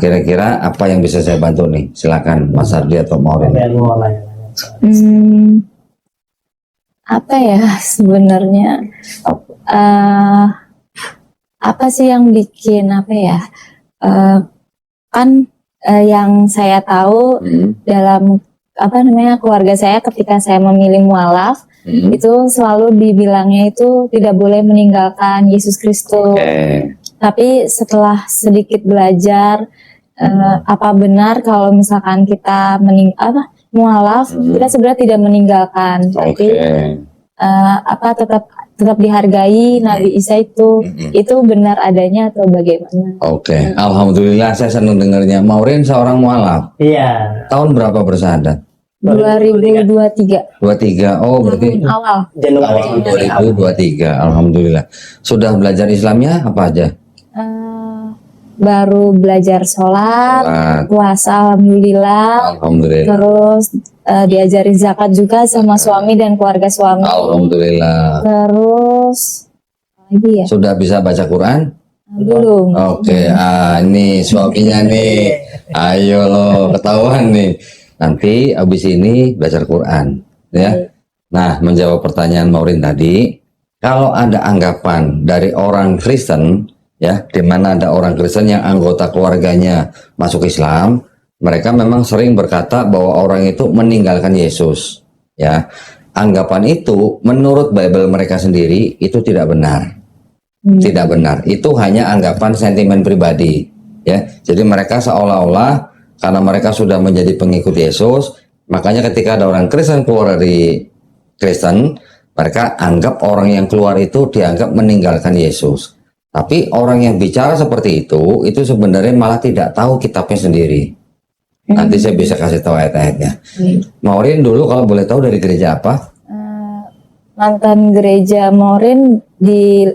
kira-kira apa yang bisa saya bantu nih? Silakan Mas Ardi atau Maureen. Apa ya sebenarnya? Apa sih yang bikin apa ya? Kan yang saya tahu dalam apa namanya keluarga saya ketika saya memilih mualaf itu selalu dibilangnya itu tidak boleh meninggalkan Yesus Kristus. Tapi setelah sedikit belajar apa benar kalau misalkan kita mualaf kita sebenarnya tidak meninggalkan, tapi apa tetap dihargai Nabi Isa itu benar adanya atau bagaimana? Alhamdulillah saya senang dengarnya. Maureen seorang mualaf. Iya. Tahun berapa bersahadat? 2023. 23. Oh, berarti awal Januari 2023. Alhamdulillah. Sudah belajar Islamnya apa aja? Baru belajar sholat, puasa, alhamdulillah. Terus diajarin zakat juga sama suami dan keluarga suami. Alhamdulillah. Terus lagi ya? Sudah bisa baca Quran? Belum. Ini suaminya nih. Ayo lo, ketahuan nih. Nanti abis ini belajar Quran, ya. Nah, menjawab pertanyaan Maureen tadi, kalau ada anggapan dari orang Kristen, ya, di mana ada orang Kristen yang anggota keluarganya masuk Islam, mereka memang sering berkata bahwa orang itu meninggalkan Yesus, ya. Anggapan itu menurut Bible mereka sendiri itu tidak benar. Tidak benar. Itu hanya anggapan sentimen pribadi, ya. Jadi mereka seolah-olah karena mereka sudah menjadi pengikut Yesus, makanya ketika ada orang Kristen keluar dari Kristen, mereka anggap orang yang keluar itu dianggap meninggalkan Yesus. Tapi orang yang bicara seperti itu sebenarnya malah tidak tahu kitabnya sendiri. Nanti saya bisa kasih tahu ayat-ayatnya. Maureen dulu kalau boleh tahu dari gereja apa? Mantan gereja Maureen di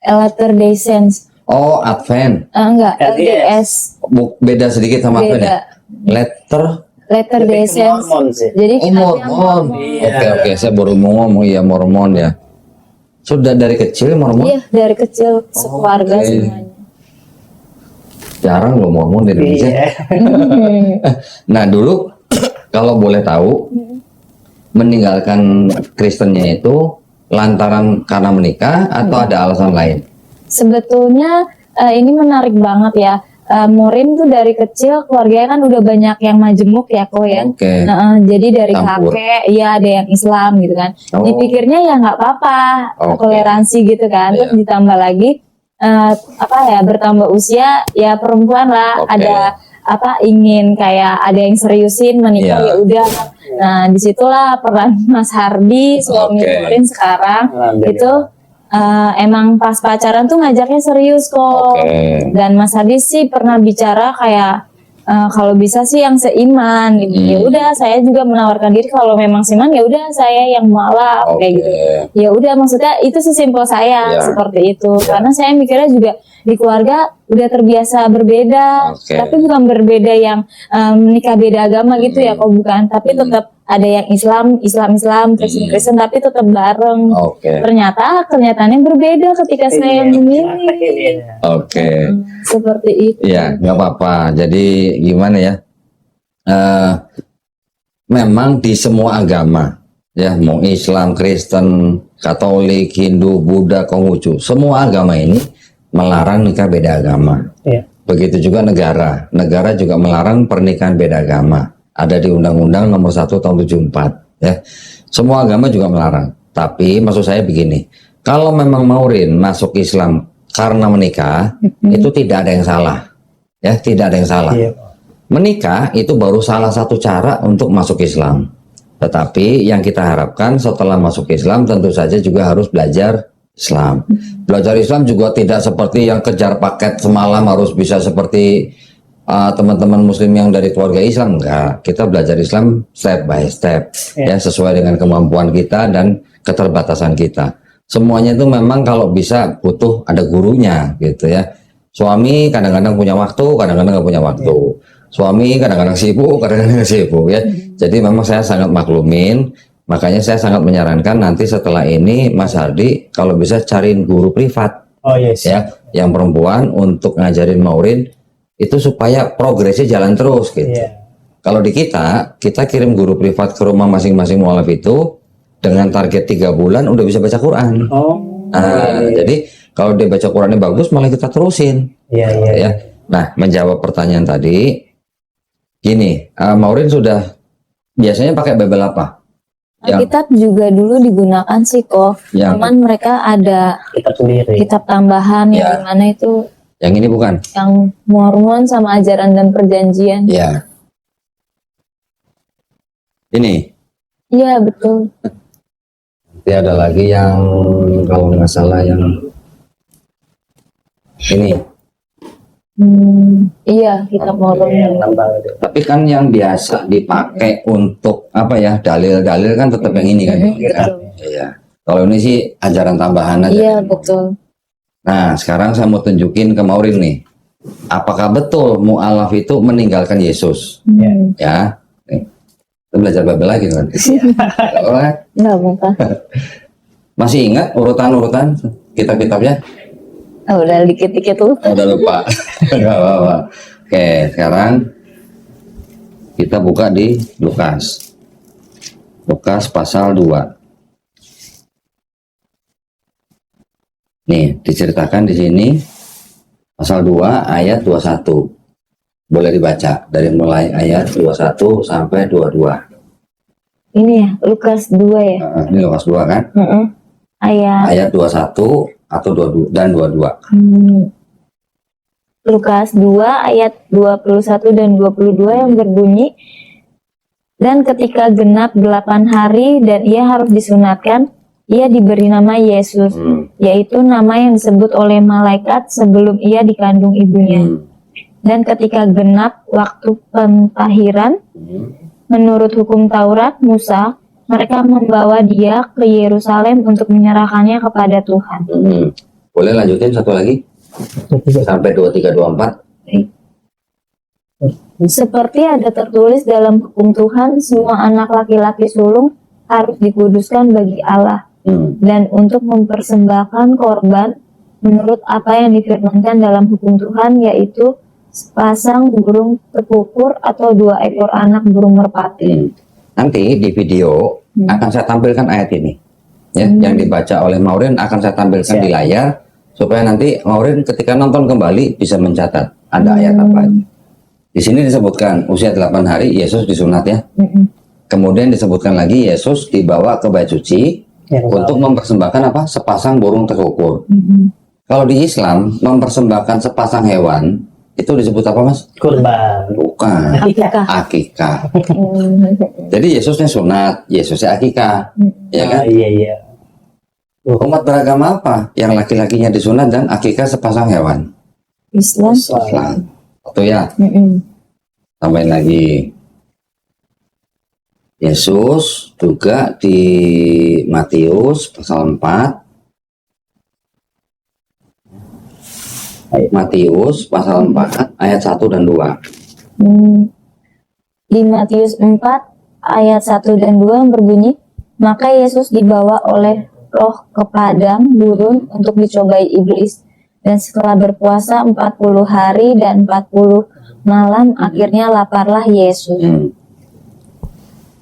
Latter Day Saints. Oh, Advent. Enggak, LDS. Beda sedikit sama Advent ya? Latter Day Saints. Jadi Mormon. Oke, saya baru mau ngomong ya Mormon ya. Sudah dari kecil Mormon? Iya, dari kecil sekeluarga semuanya. Jarang loh Mormon di Indonesia. Nah, dulu kalau boleh tahu meninggalkan Kristennya itu lantaran karena menikah atau ada alasan lain? Sebetulnya ini menarik banget ya. Maureen tuh dari kecil keluarganya kan udah banyak yang majemuk ya kok ya. Jadi dari kakek ya ada yang Islam gitu kan. Dipikirnya ya nggak apa-apa, toleransi gitu kan. Terus ditambah lagi bertambah usia ya perempuan lah, ada ingin kayak ada yang seriusin menikah ya udah. Nah disitulah peran Mas Hardi suami Maureen sekarang itu emang pas pacaran tuh ngajaknya serius kok. Dan Mas Hardi sih pernah bicara kayak kalau bisa sih yang seiman gitu. Ya udah saya juga menawarkan diri kalau memang seiman ya udah saya yang mualaf kayak gitu. Ya udah maksudnya itu sesimpel saya seperti itu. Karena saya mikirnya juga di keluarga udah terbiasa berbeda, tapi bukan berbeda yang menikah beda agama gitu ya kok bukan, tapi tetap ada yang Islam, Kristen, tapi tetap bareng. Ternyata kenyataannya berbeda ketika saya memilih. Seperti itu. Ya, nggak apa-apa. Jadi gimana ya? Memang di semua agama, ya, mau Islam, Kristen, Katolik, Hindu, Buddha, Konghucu, semua agama ini melarang nikah beda agama. Begitu juga negara juga melarang pernikahan beda agama. Ada di Undang-Undang Nomor 1 Tahun 74, ya. Semua agama juga melarang. Tapi maksud saya begini, kalau memang Maureen masuk Islam karena menikah, itu tidak ada yang salah, ya, tidak ada yang salah. Menikah itu baru salah satu cara untuk masuk Islam. Tetapi yang kita harapkan setelah masuk Islam tentu saja juga harus belajar Islam. Belajar Islam juga tidak seperti yang kejar paket semalam harus bisa seperti teman-teman muslim yang dari keluarga Islam. Enggak, kita belajar Islam step by step, ya, sesuai dengan kemampuan kita dan keterbatasan kita. Semuanya itu memang kalau bisa butuh ada gurunya gitu ya. Suami kadang-kadang punya waktu, kadang-kadang nggak punya waktu. Suami kadang-kadang sibuk, kadang-kadang nggak sibuk, ya. Jadi memang saya sangat maklumin. Makanya saya sangat menyarankan nanti setelah ini Mas Hardi kalau bisa cariin guru privat, ya, yang perempuan untuk ngajarin Maureen itu supaya progresnya jalan terus gitu. Kalau di kita kirim guru privat ke rumah masing-masing mualaf itu dengan target 3 bulan udah bisa baca Quran. Jadi kalau dia baca Qurannya bagus malah kita terusin. Ya. Nah, menjawab pertanyaan tadi, gini, Maureen sudah biasanya pakai Bible apa? Alkitab juga dulu digunakan sih kok. Cuman mereka ada kitab sendiri. Kitab tambahan yang mana itu? Yang ini bukan? Yang Mormon sama ajaran dan perjanjian. Ya. Ini. Iya betul. Nanti ada lagi yang kalau nggak salah yang ini. Iya, kitab Mormon. Tapi kan yang biasa dipakai untuk apa ya, dalil-dalil kan tetap yang ini kan? Iya. Kalau ini sih ajaran tambahan aja. Iya betul. Nah, sekarang saya mau tunjukin ke Maureen nih. Apakah betul mu'alaf itu meninggalkan Yesus? Ya. Nih. Kita belajar Bible lagi kan? Enggak bukan. Masih ingat urutan-urutan kitab-kitabnya? Udah dikit-dikit lupa. Udah lupa. Nggak apa-apa. Oke, sekarang kita buka di Lukas. Lukas pasal 2. Nih, diceritakan di sini pasal 2 ayat 21. Boleh dibaca dari mulai ayat 21 sampai 22. Ini ya, Lukas 2 ya. Ini Lukas 2 kan? Ayat 21 atau 22 dan 22. Lukas 2 ayat 21 dan 22 yang berbunyi, dan ketika genap 8 hari dan ia harus disunatkan, ia diberi nama Yesus, yaitu nama yang disebut oleh malaikat sebelum ia dikandung ibunya. Dan ketika genap waktu pentahiran, menurut hukum Taurat Musa, mereka membawa dia ke Yerusalem untuk menyerahkannya kepada Tuhan. Boleh lanjutin satu lagi? Sampai 23, 24. Seperti ada tertulis dalam hukum Tuhan, semua anak laki-laki sulung harus dikuduskan bagi Allah. Dan untuk mempersembahkan korban menurut apa yang difirmankan dalam hukum Tuhan, yaitu sepasang burung tekukur atau 2 ekor anak burung merpati. Nanti di video akan saya tampilkan ayat ini, ya, yang dibaca oleh Maureen akan saya tampilkan di layar supaya nanti Maureen ketika nonton kembali bisa mencatat ada ayat apa aja. Di sini disebutkan usia 8 hari Yesus disunat ya. Kemudian disebutkan lagi Yesus dibawa ke bait suci untuk mempersembahkan apa? Sepasang burung tekukur. Kalau di Islam mempersembahkan sepasang hewan itu disebut apa mas? Kurban. Bukan. Akikah. Jadi Yesusnya sunat, Yesusnya akikah, ya kan? Iya. Umat beragama apa yang laki-lakinya disunat dan akikah sepasang hewan? Islam. Itu ya. Tambahin lagi. Yesus juga di Matius pasal 4. Matius pasal 4 ayat 1 dan 2. Di Matius 4 ayat 1 dan 2 berbunyi, maka Yesus dibawa oleh Roh ke padang gurun untuk dicobai iblis, dan setelah berpuasa 40 hari dan 40 malam akhirnya laparlah Yesus.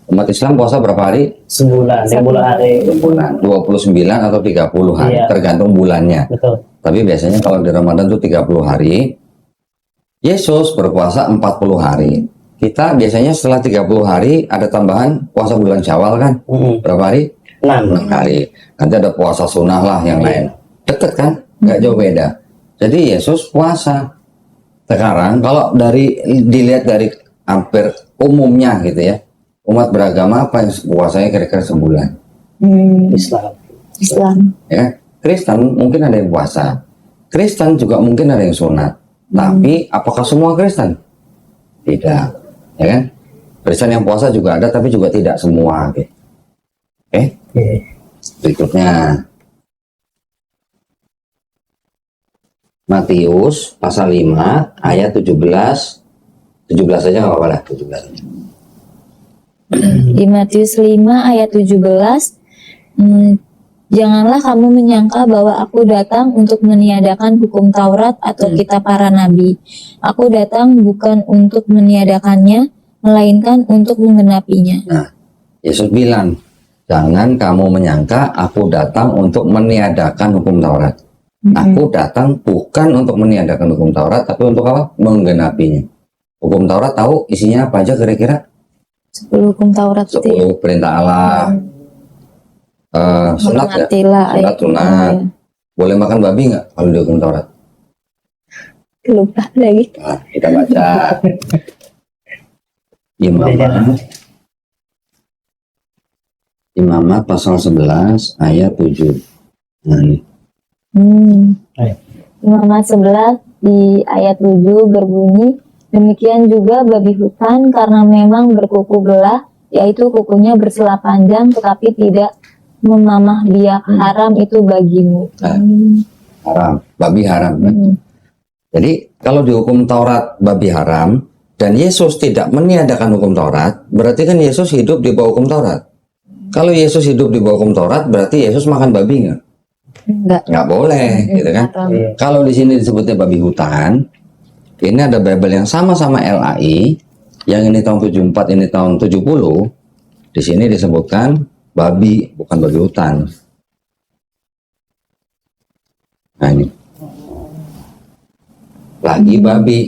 Umat Islam puasa berapa hari? Sebulan, 30 hari. Sebulan, 29 atau 30 hari, tergantung bulannya. Betul. Tapi biasanya kalau di Ramadan itu 30 hari. Yesus berpuasa 40 hari. Kita biasanya setelah 30 hari ada tambahan puasa bulan Syawal kan? Berapa hari? 6 hari. Nanti ada puasa sunnah lah yang lain. Deket kan? Nggak jauh beda. Jadi Yesus puasa. Sekarang kalau dilihat dari hampir umumnya gitu ya, umat beragama apa yang puasanya kira-kira sebulan? Islam. Ya, Kristen mungkin ada yang puasa. Kristen juga mungkin ada yang sunat. Tapi apakah semua Kristen? Tidak, ya kan? Kristen yang puasa juga ada, tapi juga tidak semua. Oke. Berikutnya Matius pasal 5 ayat 17 aja nggak apa-apa lah, 17. Di Matius 5 ayat 17, Janganlah kamu menyangka bahwa aku datang untuk meniadakan hukum Taurat atau kitab para nabi. Aku datang bukan untuk meniadakannya, melainkan untuk menggenapinya. Nah, Yesus bilang, jangan kamu menyangka aku datang untuk meniadakan hukum Taurat. Aku datang bukan untuk meniadakan hukum Taurat, tapi untuk apa? Menggenapinya. Hukum Taurat tahu isinya apa aja kira-kira? 10 hukum Taurat 10 perintah Allah. Sunat ya? Sunat. Boleh makan babi nggak kalau di hukum Taurat? Lupa lagi. Nah, kita baca. Imamat pasal 11 ayat 7. Nah, ini. Imamat 11 di ayat 7 berbunyi, demikian juga babi hutan karena memang berkuku belah, yaitu kukunya bersela panjang tetapi tidak memamah biak, haram itu bagimu. Haram, babi haram kan? Jadi kalau di hukum Taurat babi haram dan Yesus tidak meniadakan hukum Taurat, berarti kan Yesus hidup di bawah hukum Taurat. Kalau Yesus hidup di bawah hukum Taurat, berarti Yesus makan babi nggak? Nggak boleh, gitu kan? Kalau di sini disebutnya babi hutan, ini ada Bible yang sama-sama LAI, yang ini tahun 74, ini tahun 70. Di sini disebutkan babi, bukan babi hutan. Nah ini lagi babi.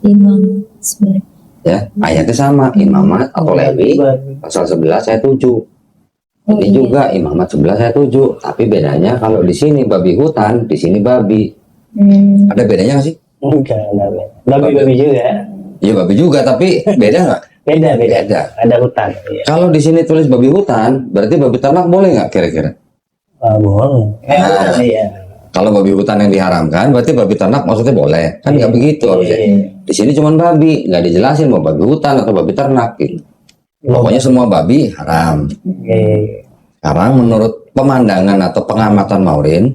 Imam sebenarnya. Ya, ayatnya sama, Imamat atau Lewi pasal 11 ayat 7. Ini juga Imamat 11 ayat 7, tapi bedanya kalau di sini babi hutan, di sini babi. Ada bedanya nggak sih? Enggak, babi juga. Iya babi juga, tapi beda nggak? Beda. Ada hutan. Ya. Kalau di sini tulis babi hutan, berarti babi ternak boleh nggak kira-kira? Boleh. Iya. Kalau babi hutan yang diharamkan, berarti babi ternak maksudnya boleh? Kan nggak begitu harusnya. Di sini cuma babi, nggak dijelasin mau babi hutan atau babi ternak gitu. Pokoknya semua babi haram. Sekarang menurut pemandangan atau pengamatan Maureen,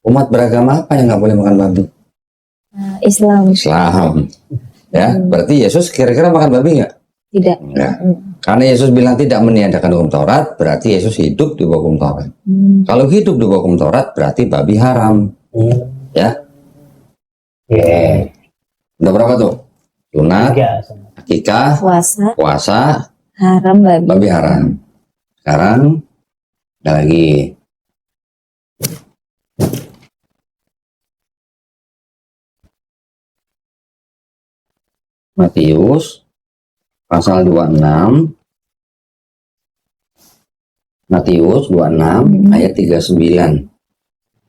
umat beragama apa yang nggak boleh makan babi? Islam. Ya, berarti Yesus kira-kira makan babi nggak? Tidak. Enggak. Karena Yesus bilang tidak meniadakan hukum Taurat, berarti Yesus hidup di bawah hukum Taurat. Kalau hidup di bawah hukum Taurat, berarti babi haram. Ya. Udah berapa tuh? Sunat, akikah, puasa, haram babi. Babi haram. Sekarang ada lagi. Matius pasal 26. Matius 26 ayat 39.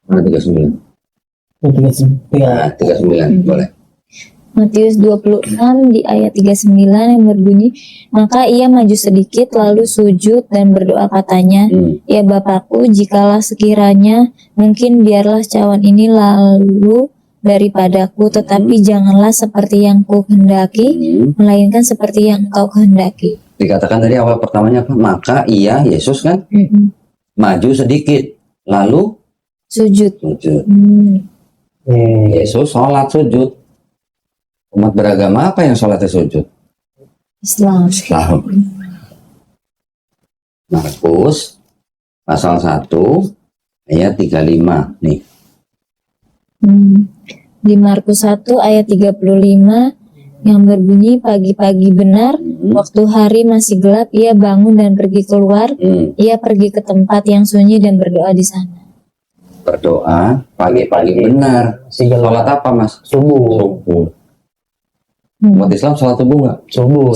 Mana 39? 39 boleh. Matius 26 di ayat 39 yang berbunyi, maka ia maju sedikit lalu sujud dan berdoa katanya, ya Bapakku, jikalau sekiranya mungkin biarlah cawan ini lalu daripadaku, tetapi janganlah seperti yang ku kehendaki, melainkan seperti yang engkau kehendaki. Dikatakan tadi awal pertamanya apa? Maka ia, Yesus kan, maju sedikit, lalu sujud. Yesus sholat sujud. Umat beragama apa yang sholatnya sujud? Islam. Markus pasal 1 ayat 35 nih. Di Markus 1 ayat 35 yang berbunyi, pagi-pagi benar, waktu hari masih gelap, ia bangun dan pergi keluar. Ia pergi ke tempat yang sunyi dan berdoa di sana. Berdoa pagi-pagi benar. Sholat apa mas? Subuh. Umat Islam sholat subuh nggak? Subuh.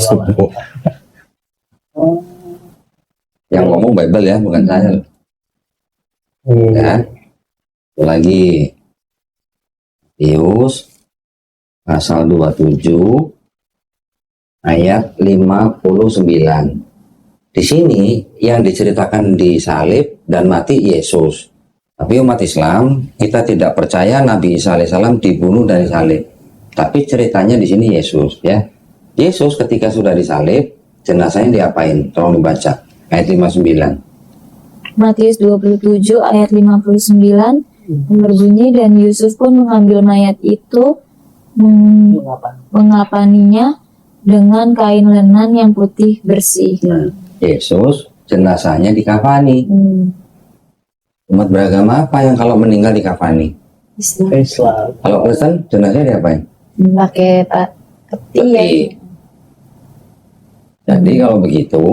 Yang ngomong Bible ya, bukan saya. Ya. Lagi Matius pasal 27 ayat 59. Di sini yang diceritakan di salib dan mati Yesus. Tapi umat Islam kita tidak percaya Nabi Isa alaihissalam dibunuh dan disalib. Tapi ceritanya di sini Yesus ya. Yesus ketika sudah disalib, jenazahnya diapain? Tolong dibaca ayat 59. Matius 27 ayat 59 berbunyi, dan Yusuf pun mengambil mayat itu, mengapaninya dengan kain lenan yang putih bersih. Yesus jenazahnya dikafani. Umat beragama apa yang kalau meninggal dikafani? Islam. Kalau Kristen jenazahnya diapain? Pakai peti ya. Jadi kalau begitu,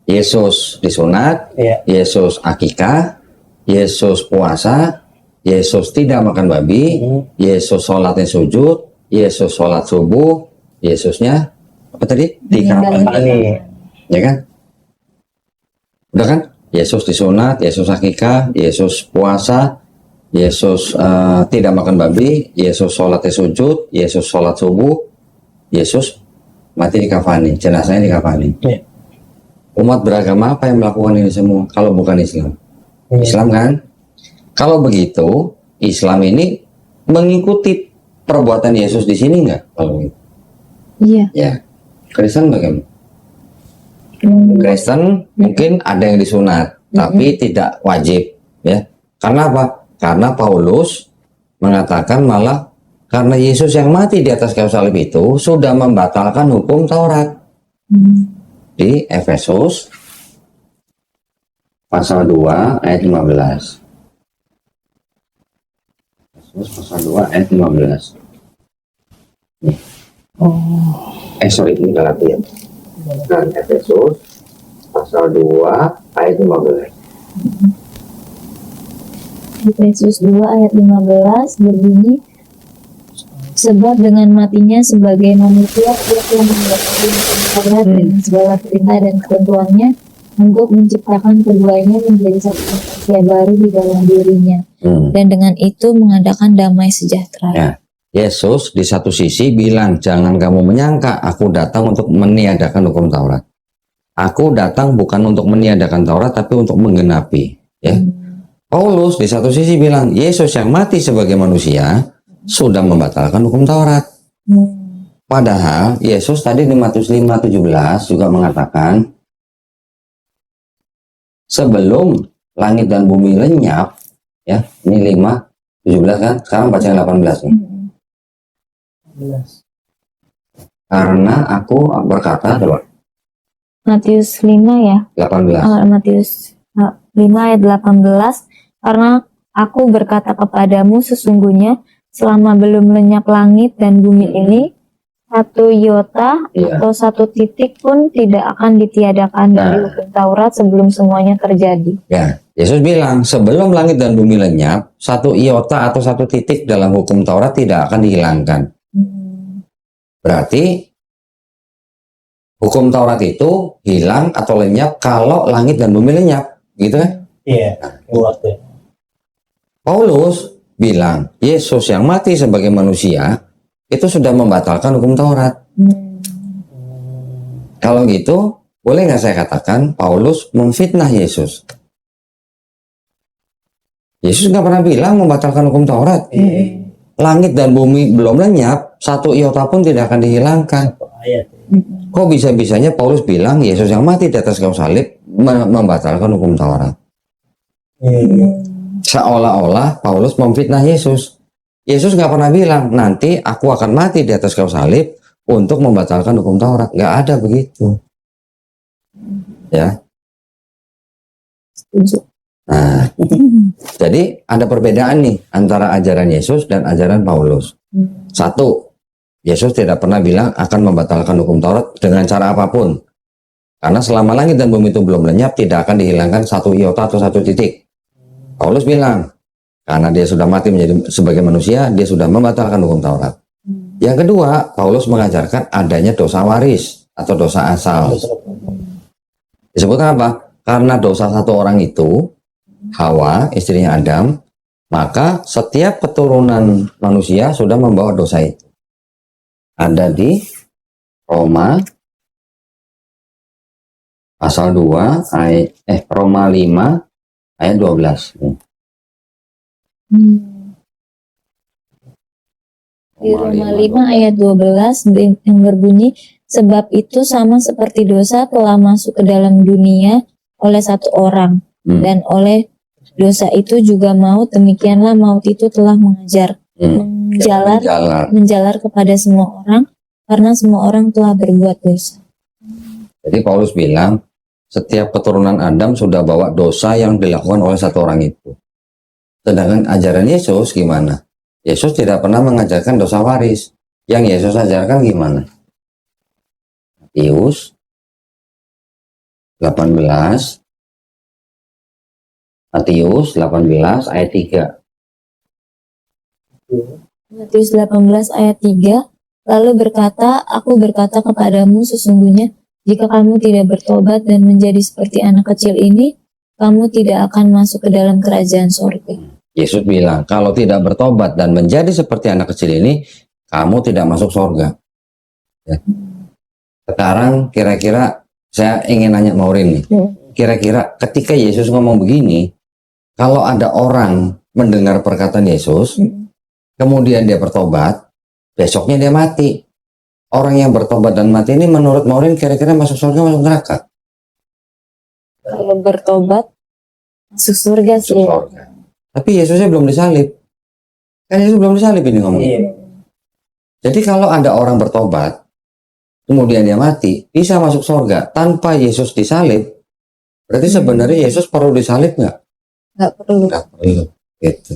Yesus disunat, Yesus akikah, Yesus puasa, Yesus tidak makan babi, Yesus sholatnya sujud, Yesus sholat subuh, Yesusnya apa tadi? Dikafani, ya kan? Udah kan? Yesus disunat, Yesus akikah, Yesus puasa, Yesus tidak makan babi, Yesus sholatnya sujud, Yesus sholat subuh, Yesus mati dikafani, jenazahnya dikafani. Umat beragama apa yang melakukan ini semua kalau bukan Islam? Islam kan? Kalau begitu, Islam ini mengikuti perbuatan Yesus di sini nggak? Kalau gitu? Iya. Ya. Kristen bagaimana? Kristen mungkin ada yang disunat, tapi tidak wajib, ya. Karena apa? Karena Paulus mengatakan malah karena Yesus yang mati di atas kayu salib itu sudah membatalkan hukum Taurat. Di Efesus pasal 2 ayat 15. Efesus pasal 2 ayat 15. Nih. Ini Galatia. Dan Efesus pasal 2 ayat 15. Efesus 2 ayat 15 berbunyi, sebab dengan matinya sebagai manusia ia telah mendapatkan Taurat dengan segala perintah dan ketentuannya untuk menciptakan keduanya menjadi satu manusia baru di dalam dirinya, dan dengan itu mengadakan damai sejahtera. Ya. Yesus di satu sisi bilang, jangan kamu menyangka aku datang untuk meniadakan hukum Taurat. Aku datang bukan untuk meniadakan Taurat, tapi untuk menggenapi. Ya. Paulus di satu sisi bilang, Yesus yang mati sebagai manusia sudah membatalkan hukum Taurat. Padahal Yesus tadi di Matius 5:17 juga mengatakan, sebelum langit dan bumi lenyap, ya, ini 5:17 kan? Sekarang baca yang 18 nih. Karena aku berkata, coba. Matius 5 ya. 18. Matius 5 ayat 18, karena aku berkata kepadamu sesungguhnya selama belum lenyap langit dan bumi ini, satu iota atau satu titik pun tidak akan ditiadakan dari hukum Taurat sebelum semuanya terjadi. Ya, Yesus bilang sebelum langit dan bumi lenyap, satu iota atau satu titik dalam hukum Taurat tidak akan dihilangkan. Berarti hukum Taurat itu hilang atau lenyap kalau langit dan bumi lenyap, gitu kan? Iya. Paulus bilang Yesus yang mati sebagai manusia itu sudah membatalkan hukum Taurat. Kalau gitu, boleh nggak saya katakan Paulus memfitnah Yesus? Yesus nggak pernah bilang membatalkan hukum Taurat. Langit dan bumi belum lenyap, satu iota pun tidak akan dihilangkan. Kok bisa-bisanya Paulus bilang Yesus yang mati di atas kayu salib membatalkan hukum Taurat? Seolah-olah Paulus memfitnah Yesus. Yesus nggak pernah bilang nanti aku akan mati di atas kayu salib untuk membatalkan hukum Taurat. Nggak ada begitu. Ya. Nah, jadi ada perbedaan nih antara ajaran Yesus dan ajaran Paulus. Satu, Yesus tidak pernah bilang akan membatalkan hukum Taurat dengan cara apapun. Karena selama langit dan bumi itu belum lenyap, tidak akan dihilangkan satu iota atau satu titik. Paulus bilang, karena dia sudah mati menjadi sebagai manusia, dia sudah membatalkan hukum Taurat. Yang kedua, Paulus mengajarkan adanya dosa waris atau dosa asal. Disebutkan apa? Karena dosa satu orang itu, Hawa, istrinya Adam, maka setiap keturunan manusia sudah membawa dosa itu. Ada di Roma pasal 2 ayat Roma 5 ayat 12. Di Roma 5 ayat 12 yang berbunyi, sebab itu sama seperti dosa telah masuk ke dalam dunia oleh satu orang, dan oleh dosa itu juga maut, demikianlah maut itu telah menjalar kepada semua orang, karena semua orang telah berbuat dosa. Jadi Paulus bilang, setiap keturunan Adam sudah bawa dosa yang dilakukan oleh satu orang itu. Sedangkan ajaran Yesus gimana? Yesus tidak pernah mengajarkan dosa waris. Yang Yesus ajarkan gimana? Matius 18 ayat 3. Matius 18 ayat 3, lalu berkata, aku berkata kepadamu sesungguhnya, jika kamu tidak bertobat dan menjadi seperti anak kecil ini, kamu tidak akan masuk ke dalam kerajaan sorga. Yesus bilang, kalau tidak bertobat dan menjadi seperti anak kecil ini, kamu tidak masuk sorga. Ya. Sekarang kira-kira saya ingin nanya Maureen nih, kira-kira ketika Yesus ngomong begini, kalau ada orang mendengar perkataan Yesus, kemudian dia bertobat, besoknya dia mati. Orang yang bertobat dan mati ini menurut Maureen kira-kira masuk surga, masuk neraka? Kalau bertobat, masuk surga sih. Masuk surga. Tapi Yesusnya belum disalib. Kan Yesus belum disalib ini ngomong. Jadi kalau ada orang bertobat, kemudian dia mati, bisa masuk surga tanpa Yesus disalib. Berarti sebenarnya Yesus perlu disalib nggak? Nggak perlu. Nggak perlu. Gitu.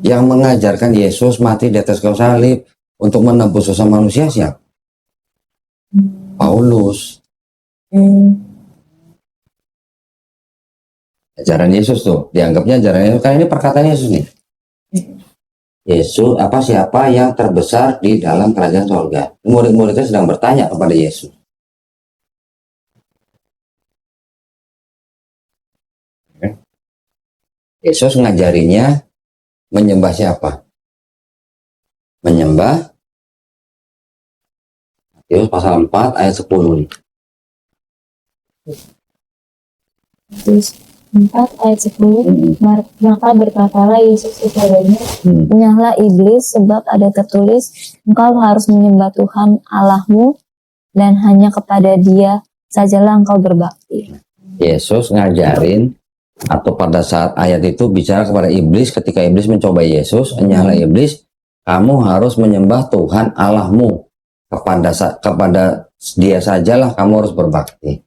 Yang mengajarkan Yesus mati di atas kayu salib untuk menebus dosa manusia siapa? Paulus. Ajaran Yesus tuh dianggapnya ajaran Yesus, kan ini perkataan Yesus nih. Yesus siapa yang terbesar di dalam kerajaan surga? Murid-muridnya sedang bertanya kepada Yesus. Yesus ngajarinya menyembah siapa? Menyembah Matius pasal 4 ayat 10. Matius 4 ayat 10, maka berkatalah Yesus kepadanya, menyahlah iblis, sebab ada tertulis, engkau harus menyembah Tuhan Allahmu dan hanya kepada Dia sajalah engkau berbakti. Yesus ngajarin, atau pada saat ayat itu bicara kepada iblis, ketika iblis mencoba Yesus, menyahlah iblis, kamu harus menyembah Tuhan Allahmu, kepada Dia sajalah kamu harus berbakti.